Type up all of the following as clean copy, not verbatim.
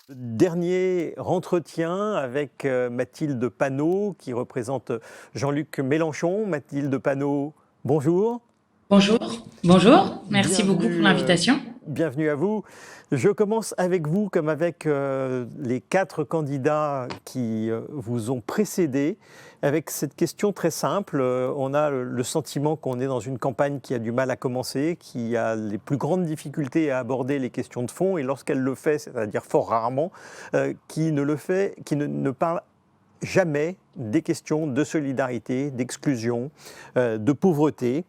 Dernier entretien avec Mathilde Panot, qui représente Jean-Luc Mélenchon. Mathilde Panot, bonjour. Bonjour, bonjour, merci beaucoup pour Bienvenue, l'invitation. bienvenue à vous. Je commence avec vous, comme avec les 4 candidats qui vous ont précédé, avec cette question très simple. On a le sentiment qu'on est dans une campagne qui a du mal à commencer, qui a les plus grandes difficultés à aborder les questions de fond, et lorsqu'elle le fait, c'est-à-dire fort rarement, qui ne parle jamais des questions de solidarité, d'exclusion, de pauvreté.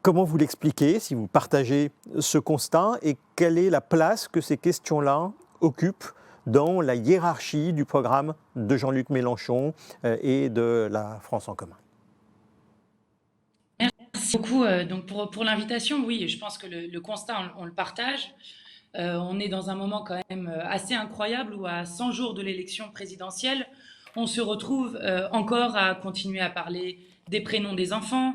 Comment vous l'expliquez, si vous partagez ce constat, et quelle est la place que ces questions-là occupent dans la hiérarchie du programme de Jean-Luc Mélenchon et de la France en commun? Merci beaucoup donc pour l'invitation. Oui, je pense que le constat, on le partage. On est dans un moment quand même assez incroyable où à 100 jours de l'élection présidentielle, on se retrouve encore à continuer à parler des prénoms des enfants,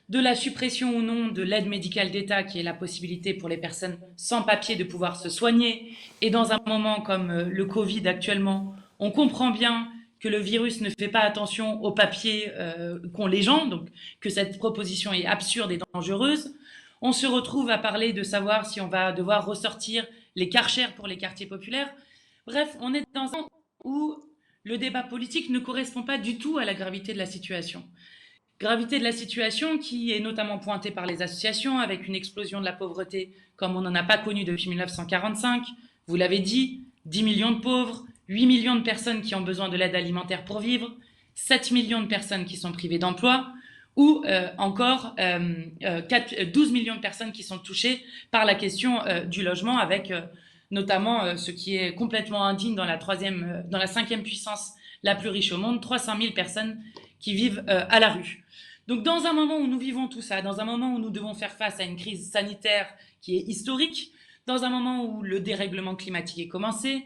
de la suppression ou non de l'aide médicale d'État, qui est la possibilité pour les personnes sans papier de pouvoir se soigner. Et dans un moment comme le Covid actuellement, on comprend bien que le virus ne fait pas attention aux papiers qu'ont les gens, donc que cette proposition est absurde et dangereuse. On se retrouve à parler de savoir si on va devoir ressortir les Karcher pour les quartiers populaires. Bref, on est dans un où le débat politique ne correspond pas du tout à la gravité de la situation. Gravité de la situation qui est notamment pointée par les associations avec une explosion de la pauvreté comme on n'en a pas connu depuis 1945. Vous l'avez dit, 10 millions de pauvres, 8 millions de personnes qui ont besoin de l'aide alimentaire pour vivre, 7 millions de personnes qui sont privées d'emploi, ou encore 12 millions de personnes qui sont touchées par la question du logement, avec notamment ce qui est complètement indigne dans la cinquième puissance la plus riche au monde, 300 000 personnes qui vivent à la rue. Donc dans un moment où nous vivons tout ça, dans un moment où nous devons faire face à une crise sanitaire qui est historique, dans un moment où le dérèglement climatique est commencé,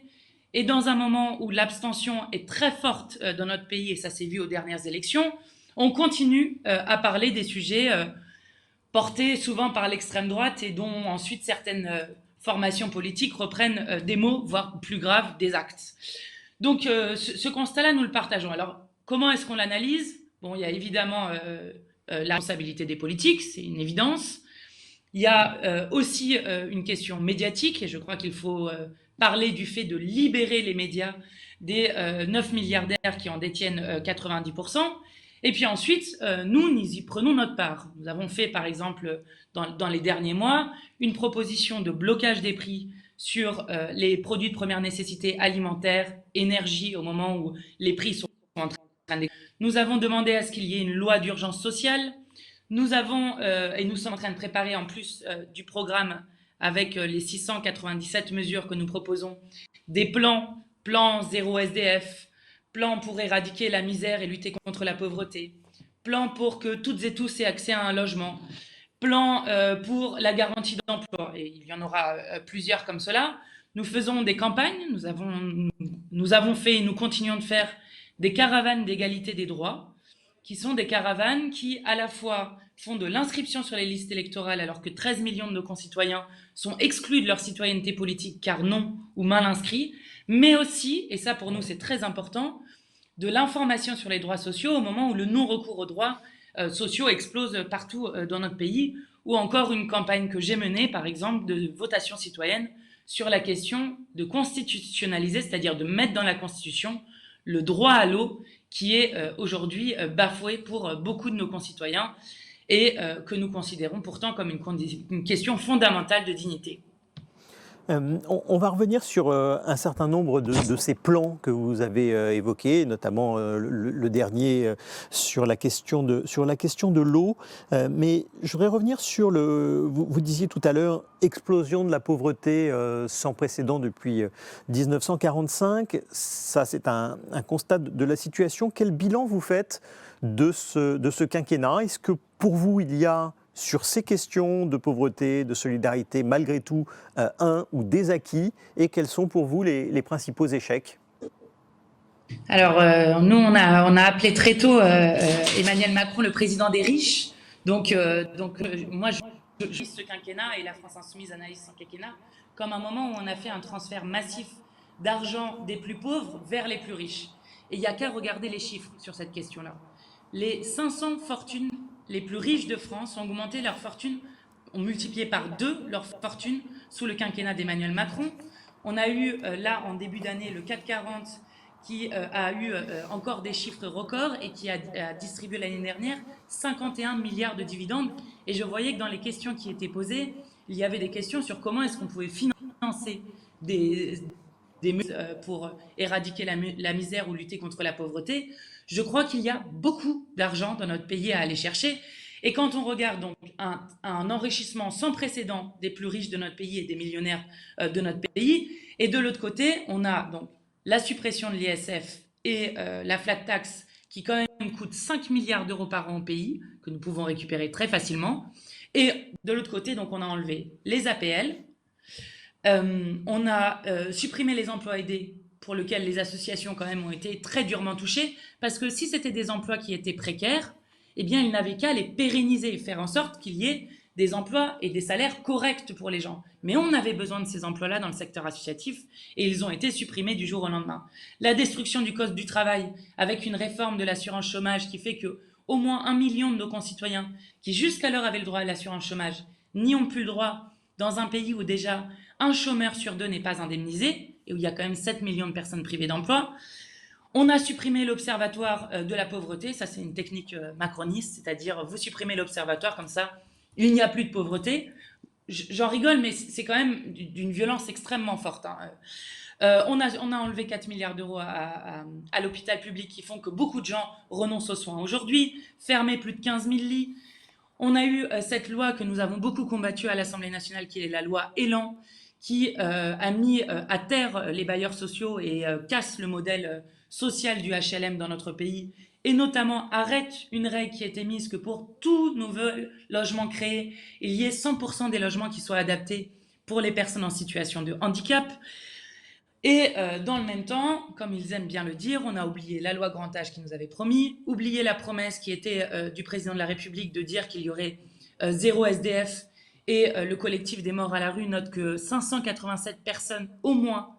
et dans un moment où l'abstention est très forte dans notre pays, et ça s'est vu aux dernières élections, on continue à parler des sujets portés souvent par l'extrême droite et dont ensuite certaines formations politiques reprennent des mots, voire plus graves, des actes. Donc ce constat-là, nous le partageons. Alors comment est-ce qu'on l'analyse? Bon, il y a évidemment la responsabilité des politiques, c'est une évidence. Il y a aussi une question médiatique, et je crois qu'il faut parler du fait de libérer les médias des 9 milliardaires qui en détiennent 90%. Et puis ensuite, nous y prenons notre part. Nous avons fait, par exemple, dans les derniers mois, une proposition de blocage des prix sur les produits de première nécessité alimentaire, énergie, au moment où les prix sont en train de... Nous avons demandé à ce qu'il y ait une loi d'urgence sociale. Nous avons, et nous sommes en train de préparer en plus du programme avec les 697 mesures que nous proposons, des plans zéro SDF, plan pour éradiquer la misère et lutter contre la pauvreté, plan pour que toutes et tous aient accès à un logement, plan pour la garantie d'emploi, et il y en aura plusieurs comme cela. Nous faisons des campagnes, nous avons fait et nous continuons de faire des caravanes d'égalité des droits, qui sont des caravanes qui, à la fois, font de l'inscription sur les listes électorales alors que 13 millions de nos concitoyens sont exclus de leur citoyenneté politique car non ou mal inscrits, mais aussi, et ça pour nous c'est très important, de l'information sur les droits sociaux au moment où le non-recours aux droits sociaux explose partout dans notre pays, ou encore une campagne que j'ai menée, par exemple, de votation citoyenne sur la question de constitutionnaliser, c'est-à-dire de mettre dans la Constitution le droit à l'eau qui est aujourd'hui bafoué pour beaucoup de nos concitoyens et que nous considérons pourtant comme une question fondamentale de dignité. On va revenir sur un certain nombre de ces plans que vous avez évoqués, notamment le dernier sur la question de l'eau. Mais je voudrais revenir sur vous disiez tout à l'heure, explosion de la pauvreté sans précédent depuis 1945. Ça, c'est un constat de la situation. Quel bilan vous faites de ce quinquennat? Est-ce que pour vous, il y a sur ces questions de pauvreté, de solidarité, malgré tout, un ou des acquis, et quels sont pour vous les principaux échecs? Alors, nous, on a appelé très tôt Emmanuel Macron le président des riches. Donc moi, je je ce quinquennat, et la France Insoumise analyse son quinquennat, comme un moment où on a fait un transfert massif d'argent des plus pauvres vers les plus riches. Et il n'y a qu'à regarder les chiffres sur cette question-là. Les 500 fortunes les plus riches de France ont augmenté leur fortune, ont multiplié par 2 leur fortune sous le quinquennat d'Emmanuel Macron. On a eu là, en début d'année, le CAC 40 qui a eu encore des chiffres records et qui a distribué l'année dernière 51 milliards de dividendes. Et je voyais que dans les questions qui étaient posées, il y avait des questions sur comment est-ce qu'on pouvait financer des mesures pour éradiquer la misère ou lutter contre la pauvreté. Je crois qu'il y a beaucoup d'argent dans notre pays à aller chercher. Et quand on regarde donc un enrichissement sans précédent des plus riches de notre pays et des millionnaires de notre pays, et de l'autre côté, on a donc la suppression de l'ISF et la flat tax qui quand même coûte 5 milliards d'euros par an au pays, que nous pouvons récupérer très facilement. Et de l'autre côté, donc on a enlevé les APL, on a supprimé les emplois aidés pour lesquels les associations quand même ont été très durement touchées, parce que si c'était des emplois qui étaient précaires, eh bien, il n'avait qu'à les pérenniser, faire en sorte qu'il y ait des emplois et des salaires corrects pour les gens. Mais on avait besoin de ces emplois-là dans le secteur associatif et ils ont été supprimés du jour au lendemain. La destruction du code du travail avec une réforme de l'assurance chômage qui fait que au moins 1 million de nos concitoyens qui jusqu'alors avaient le droit à l'assurance chômage n'y ont plus le droit dans un pays où déjà un chômeur sur 2 n'est pas indemnisé et où il y a quand même 7 millions de personnes privées d'emploi. On a supprimé l'observatoire de la pauvreté, ça c'est une technique macroniste, c'est-à-dire vous supprimez l'observatoire, comme ça il n'y a plus de pauvreté. J'en rigole, mais c'est quand même d'une violence extrêmement forte. On a enlevé 4 milliards d'euros à l'hôpital public qui font que beaucoup de gens renoncent aux soins aujourd'hui, fermé plus de 15 000 lits. On a eu cette loi que nous avons beaucoup combattue à l'Assemblée nationale, qui est la loi Elan, qui a mis à terre les bailleurs sociaux et casse le modèle social du HLM dans notre pays, et notamment arrête une règle qui a été mise que pour tout nouveau logement créé, il y ait 100% des logements qui soient adaptés pour les personnes en situation de handicap. Et dans le même temps, comme ils aiment bien le dire, on a oublié la loi grand âge qui nous avait promis, oublié la promesse qui était du président de la République de dire qu'il y aurait 0 SDF, et le collectif des morts à la rue note que 587 personnes au moins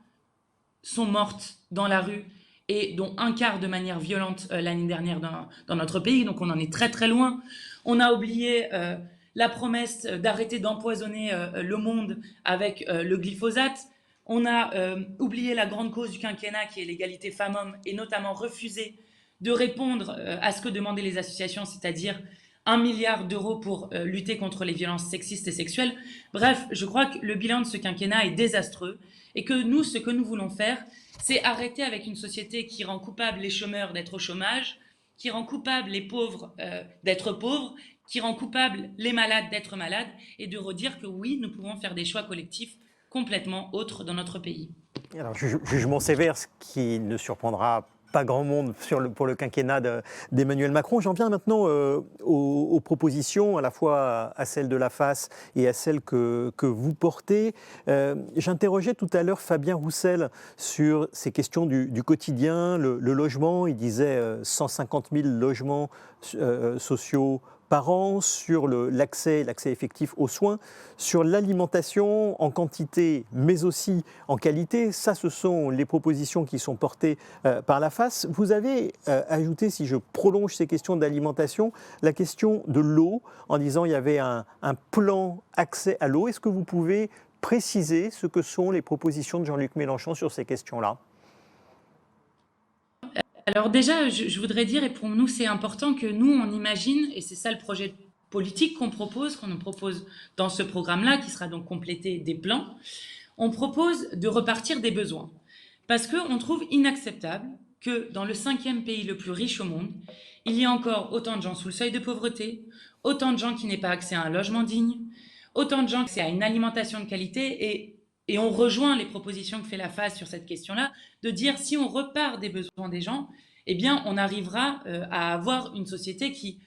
sont mortes dans la rue, et dont un quart de manière violente l'année dernière dans notre pays, donc on en est très très loin. On a oublié la promesse d'arrêter d'empoisonner le monde avec le glyphosate. On a oublié la grande cause du quinquennat qui est l'égalité femmes-hommes, et notamment refusé de répondre à ce que demandaient les associations, c'est-à-dire 1 milliard d'euros pour lutter contre les violences sexistes et sexuelles. Bref, je crois que le bilan de ce quinquennat est désastreux et que nous, ce que nous voulons faire, c'est arrêter avec une société qui rend coupable les chômeurs d'être au chômage, qui rend coupable les pauvres d'être pauvres, qui rend coupable les malades d'être malades, et de redire que oui, nous pouvons faire des choix collectifs complètement autres dans notre pays. Alors, jugement sévère, ce qui ne surprendra pas grand monde pour le quinquennat d'Emmanuel Macron. J'en viens maintenant aux propositions, à la fois à celles de la face et à celles que vous portez. J'interrogeais tout à l'heure Fabien Roussel sur ces questions du quotidien, le logement. Il disait 150 000 logements sociaux par an, sur l'accès effectif aux soins, sur l'alimentation en quantité mais aussi en qualité. Ça, ce sont les propositions qui sont portées par la face. Vous avez ajouté, si je prolonge ces questions d'alimentation, la question de l'eau, en disant qu'il y avait un plan accès à l'eau. Est-ce que vous pouvez préciser ce que sont les propositions de Jean-Luc Mélenchon sur ces questions-là ? Alors déjà, je voudrais dire, et pour nous c'est important, que nous on imagine, et c'est ça le projet politique qu'on nous propose dans ce programme-là, qui sera donc complété des plans, on propose de repartir des besoins. Parce qu'on trouve inacceptable que dans le 5e pays le plus riche au monde, il y ait encore autant de gens sous le seuil de pauvreté, autant de gens qui n'aient pas accès à un logement digne, autant de gens qui aient accès à une alimentation de qualité, et on rejoint les propositions que fait la FAS sur cette question-là, de dire si on repart des besoins des gens, eh bien on arrivera à avoir une société qui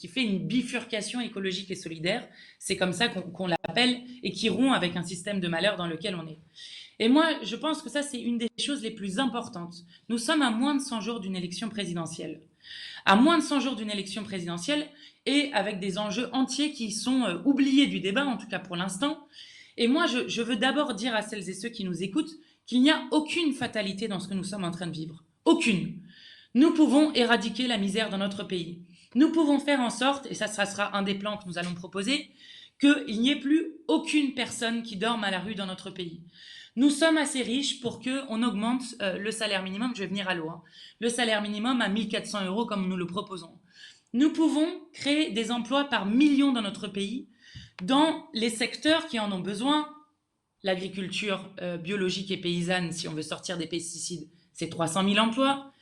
fait une bifurcation écologique et solidaire, c'est comme ça qu'on l'appelle, et qui rompt avec un système de malheur dans lequel on est. Et moi, je pense que ça, c'est une des choses les plus importantes. Nous sommes à moins de 100 jours d'une élection présidentielle. À moins de 100 jours d'une élection présidentielle, et avec des enjeux entiers qui sont oubliés du débat, en tout cas pour l'instant. Et moi, je veux d'abord dire à celles et ceux qui nous écoutent qu'il n'y a aucune fatalité dans ce que nous sommes en train de vivre. Aucune. Nous pouvons éradiquer la misère dans notre pays. Nous pouvons faire en sorte, et ça sera un des plans que nous allons proposer, qu'il n'y ait plus aucune personne qui dorme à la rue dans notre pays. Nous sommes assez riches pour qu'on augmente le salaire minimum, je vais venir à l'eau, le salaire minimum à 1 400 € comme nous le proposons. Nous pouvons créer des emplois par millions dans notre pays, dans les secteurs qui en ont besoin. L'agriculture biologique et paysanne, si on veut sortir des pesticides, c'est 300 000 emplois.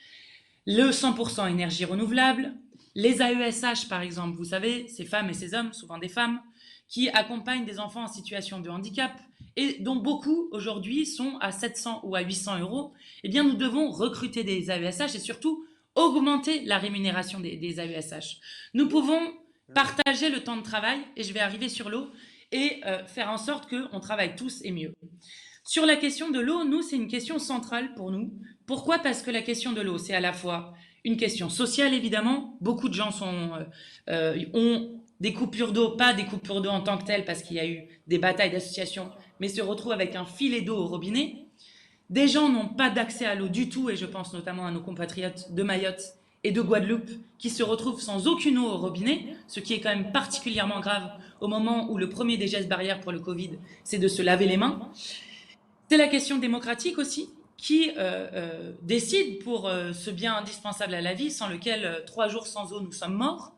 Le 100% énergie renouvelable, les AESH par exemple, vous savez, ces femmes et ces hommes, souvent des femmes, qui accompagnent des enfants en situation de handicap et dont beaucoup aujourd'hui sont à 700 ou à 800 €, eh bien nous devons recruter des AESH et surtout augmenter la rémunération des AESH. Nous pouvons partager le temps de travail, et je vais arriver sur l'eau, et faire en sorte qu'on travaille tous et mieux. Sur la question de l'eau, nous, c'est une question centrale pour nous. Pourquoi? Parce que la question de l'eau, c'est à la fois une question sociale, évidemment. Beaucoup de gens ont des coupures d'eau, pas des coupures d'eau en tant que telles, parce qu'il y a eu des batailles d'associations, mais se retrouvent avec un filet d'eau au robinet. Des gens n'ont pas d'accès à l'eau du tout, et je pense notamment à nos compatriotes de Mayotte et de Guadeloupe, qui se retrouvent sans aucune eau au robinet, ce qui est quand même particulièrement grave au moment où le premier des gestes barrières pour le Covid, c'est de se laver les mains. C'est la question démocratique aussi, qui décide pour ce bien indispensable à la vie, sans lequel 3 jours sans eau, nous sommes morts.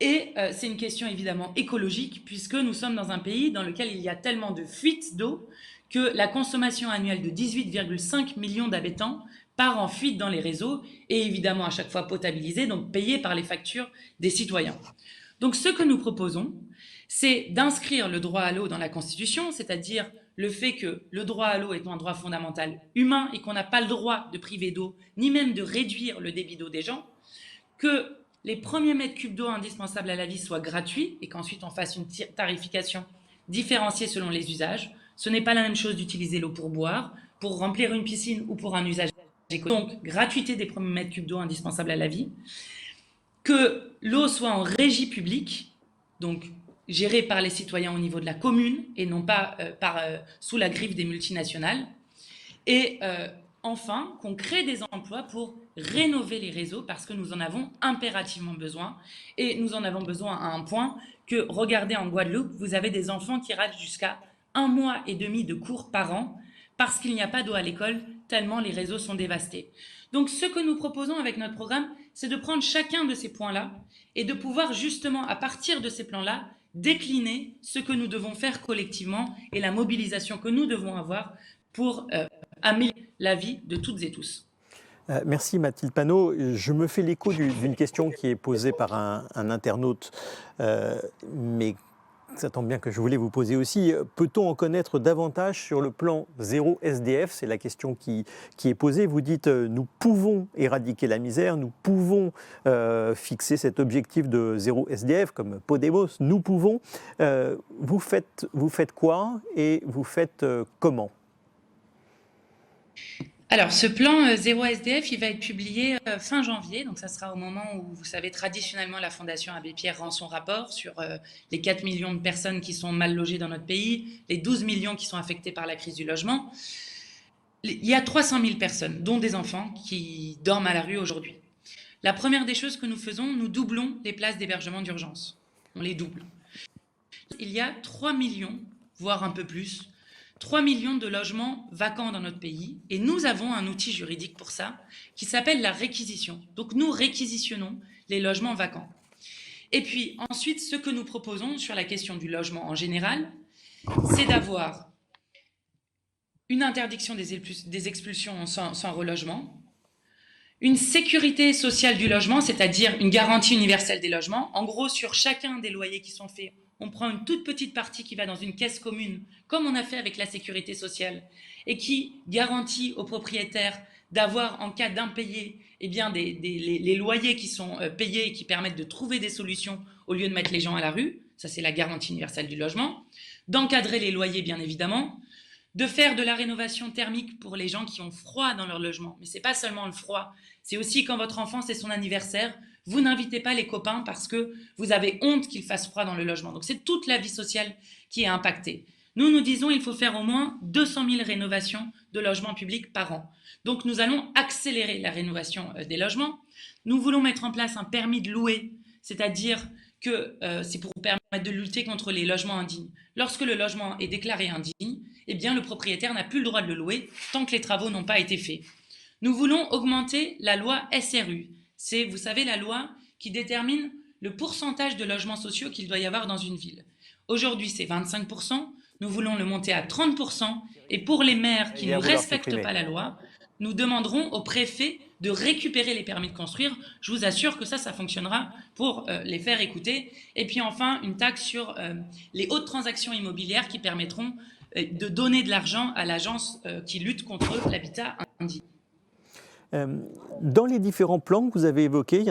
Et c'est une question évidemment écologique, puisque nous sommes dans un pays dans lequel il y a tellement de fuites d'eau que la consommation annuelle de 18,5 millions d'habitants part en fuite dans les réseaux et évidemment à chaque fois potabilisée, donc payée par les factures des citoyens. Donc ce que nous proposons, c'est d'inscrire le droit à l'eau dans la Constitution, c'est-à-dire le fait que le droit à l'eau est un droit fondamental humain et qu'on n'a pas le droit de priver d'eau, ni même de réduire le débit d'eau des gens, que les premiers mètres cubes d'eau indispensables à la vie soient gratuits et qu'ensuite on fasse une tarification différenciée selon les usages. Ce n'est pas la même chose d'utiliser l'eau pour boire, pour remplir une piscine ou pour un usage économique. Donc, gratuité des premiers mètres cubes d'eau indispensables à la vie. Que l'eau soit en régie publique, donc gérée par les citoyens au niveau de la commune et non pas sous la griffe des multinationales. Et enfin, qu'on crée des emplois pour rénover les réseaux parce que nous en avons impérativement besoin. Et nous en avons besoin à un point que, regardez en Guadeloupe, vous avez des enfants qui ratent jusqu'à 1 mois et demi de cours par an parce qu'il n'y a pas d'eau à l'école, tellement les réseaux sont dévastés. Donc ce que nous proposons avec notre programme, c'est de prendre chacun de ces points-là et de pouvoir justement, à partir de ces plans-là, décliner ce que nous devons faire collectivement et la mobilisation que nous devons avoir pour améliorer la vie de toutes et tous. Merci Mathilde Panot. Je me fais l'écho d'une question qui est posée par un internaute, mais ça tombe bien que je voulais vous poser aussi. Peut-on en connaître davantage sur le plan zéro SDF? C'est la question qui est posée. Vous dites nous pouvons éradiquer la misère, nous pouvons fixer cet objectif de zéro SDF comme Podemos, nous pouvons. Vous faites quoi et vous faites comment? Alors, ce plan zéro SDF, il va être publié fin janvier, donc ça sera au moment où, vous savez, traditionnellement, la Fondation Abbé Pierre rend son rapport sur les 4 millions de personnes qui sont mal logées dans notre pays, les 12 millions qui sont affectés par la crise du logement. Il y a 300 000 personnes, dont des enfants, qui dorment à la rue aujourd'hui. La première des choses que nous faisons, nous doublons les places d'hébergement d'urgence. On les double. Il y a 3 millions, voire un peu plus, 3 millions de logements vacants dans notre pays et nous avons un outil juridique pour ça qui s'appelle la réquisition. Donc nous réquisitionnons les logements vacants. Et puis ensuite, ce que nous proposons sur la question du logement en général, c'est d'avoir une interdiction des expulsions sans relogement, une sécurité sociale du logement, c'est-à-dire une garantie universelle des logements. En gros, sur chacun des loyers qui sont faits, on prend une toute petite partie qui va dans une caisse commune, comme on a fait avec la sécurité sociale, et qui garantit aux propriétaires d'avoir, en cas d'impayé, eh bien les loyers qui sont payés et qui permettent de trouver des solutions au lieu de mettre les gens à la rue. Ça, c'est la garantie universelle du logement. D'encadrer les loyers, bien évidemment. De faire de la rénovation thermique pour les gens qui ont froid dans leur logement. Mais ce n'est pas seulement le froid, c'est aussi quand votre enfant, c'est son anniversaire, vous n'invitez pas les copains parce que vous avez honte qu'il fasse froid dans le logement. Donc c'est toute la vie sociale qui est impactée. Nous disons qu'il faut faire au moins 200 000 rénovations de logements publics par an. Donc nous allons accélérer la rénovation des logements. Nous voulons mettre en place un permis de louer, c'est-à-dire que c'est pour permettre de lutter contre les logements indignes. Lorsque le logement est déclaré indigne, eh bien le propriétaire n'a plus le droit de le louer tant que les travaux n'ont pas été faits. Nous voulons augmenter la loi SRU. C'est, vous savez, la loi qui détermine le pourcentage de logements sociaux qu'il doit y avoir dans une ville. Aujourd'hui, c'est 25%. Nous voulons le monter à 30%. Et pour les maires qui ne respectent pas la loi, nous demanderons au préfet de récupérer les permis de construire. Je vous assure que ça fonctionnera pour les faire écouter. Et puis enfin, une taxe sur les hautes transactions immobilières qui permettront de donner de l'argent à l'agence qui lutte contre l'habitat indigne. Dans les différents plans que vous avez évoqués, il y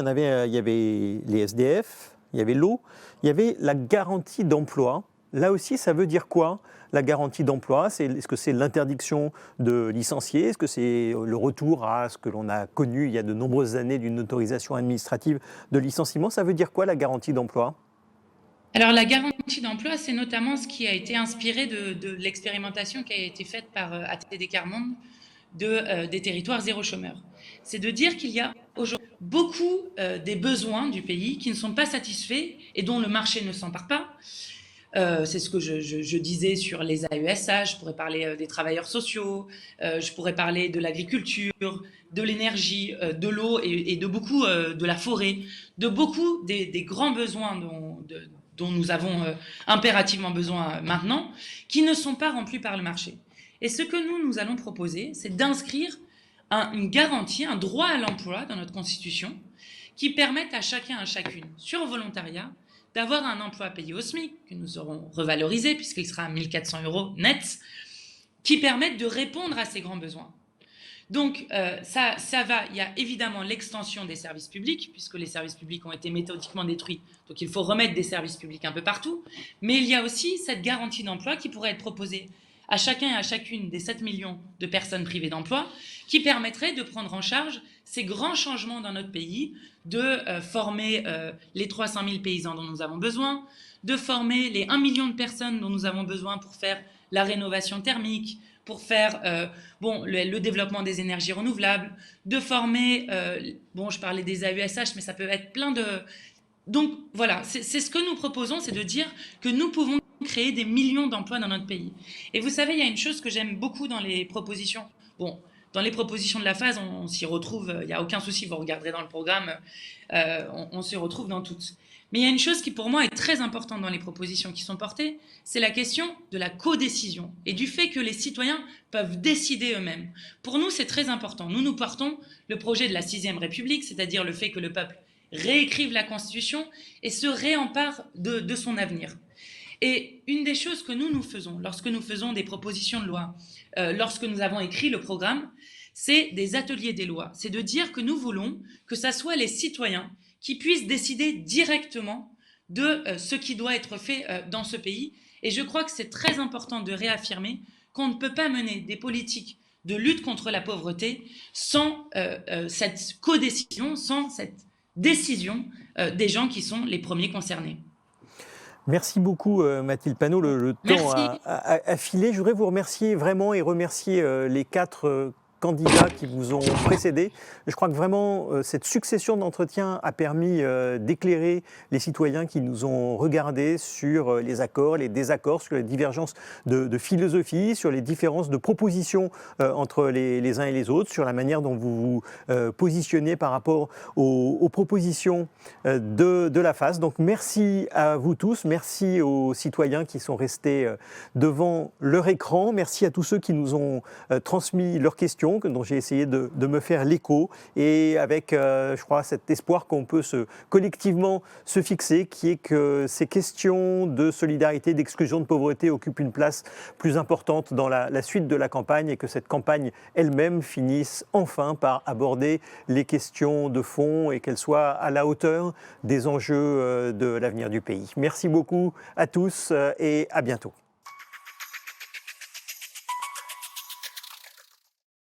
avait les SDF, il y avait l'eau, il y avait la garantie d'emploi. Là aussi, ça veut dire quoi, la garantie d'emploi? Est-ce que c'est l'interdiction de licencier? Est-ce que c'est le retour à ce que l'on a connu il y a de nombreuses années d'une autorisation administrative de licenciement? Ça veut dire quoi, la garantie d'emploi? Alors la garantie d'emploi, c'est notamment ce qui a été inspiré de l'expérimentation qui a été faite par ATD Quart Monde des territoires zéro chômeur. C'est de dire qu'il y a aujourd'hui beaucoup des besoins du pays qui ne sont pas satisfaits et dont le marché ne s'empare pas. C'est ce que je disais sur les AESH, je pourrais parler des travailleurs sociaux, je pourrais parler de l'agriculture, de l'énergie, de l'eau et de beaucoup de la forêt, de beaucoup des grands besoins dont nous avons impérativement besoin maintenant, qui ne sont pas remplis par le marché. Et ce que nous allons proposer, c'est d'inscrire une garantie, un droit à l'emploi dans notre Constitution, qui permette à chacun, à chacune, sur volontariat, d'avoir un emploi payé au SMIC, que nous aurons revalorisé puisqu'il sera à 1 400 € net, qui permettent de répondre à ces grands besoins. Donc il y a évidemment l'extension des services publics, puisque les services publics ont été méthodiquement détruits, donc il faut remettre des services publics un peu partout, mais il y a aussi cette garantie d'emploi qui pourrait être proposée à chacun et à chacune des 7 millions de personnes privées d'emploi, qui permettrait de prendre en charge ces grands changements dans notre pays, de former les 300 000 paysans dont nous avons besoin, de former les 1 million de personnes dont nous avons besoin pour faire la rénovation thermique, pour faire le développement des énergies renouvelables, de former, je parlais des AESH, mais ça peut être plein de... Donc voilà, c'est ce que nous proposons, c'est de dire que nous pouvons créer des millions d'emplois dans notre pays. Et vous savez, il y a une chose que j'aime beaucoup dans les propositions. Dans les propositions de la phase, on s'y retrouve, il n'y a aucun souci, vous regarderez dans le programme, on se retrouve dans toutes. Mais il y a une chose qui pour moi est très importante dans les propositions qui sont portées, c'est la question de la codécision et du fait que les citoyens peuvent décider eux-mêmes. Pour nous, c'est très important. Nous portons le projet de la 6e République, c'est-à-dire le fait que le peuple réécrive la Constitution et se réempare de son avenir. Et une des choses que nous faisons lorsque nous faisons des propositions de loi, lorsque nous avons écrit le programme, c'est des ateliers des lois. C'est de dire que nous voulons que ça soit les citoyens qui puissent décider directement de ce qui doit être fait dans ce pays. Et je crois que c'est très important de réaffirmer qu'on ne peut pas mener des politiques de lutte contre la pauvreté sans cette codécision, sans cette décision des gens qui sont les premiers concernés. Merci beaucoup Mathilde Panot, le temps a filé. Je voudrais vous remercier vraiment et remercier les 4 candidats qui vous ont précédé. Je crois que vraiment cette succession d'entretiens a permis d'éclairer les citoyens qui nous ont regardés sur les accords, les désaccords, sur les divergences de philosophie, sur les différences de propositions entre les uns et les autres, sur la manière dont vous vous positionnez par rapport aux propositions de la phase. Donc merci à vous tous, merci aux citoyens qui sont restés devant leur écran, merci à tous ceux qui nous ont transmis leurs questions, dont j'ai essayé de me faire l'écho, et avec, je crois, cet espoir qu'on peut collectivement se fixer, qui est que ces questions de solidarité, d'exclusion de pauvreté occupent une place plus importante dans la suite de la campagne, et que cette campagne elle-même finisse enfin par aborder les questions de fond et qu'elle soit à la hauteur des enjeux de l'avenir du pays. Merci beaucoup à tous et à bientôt.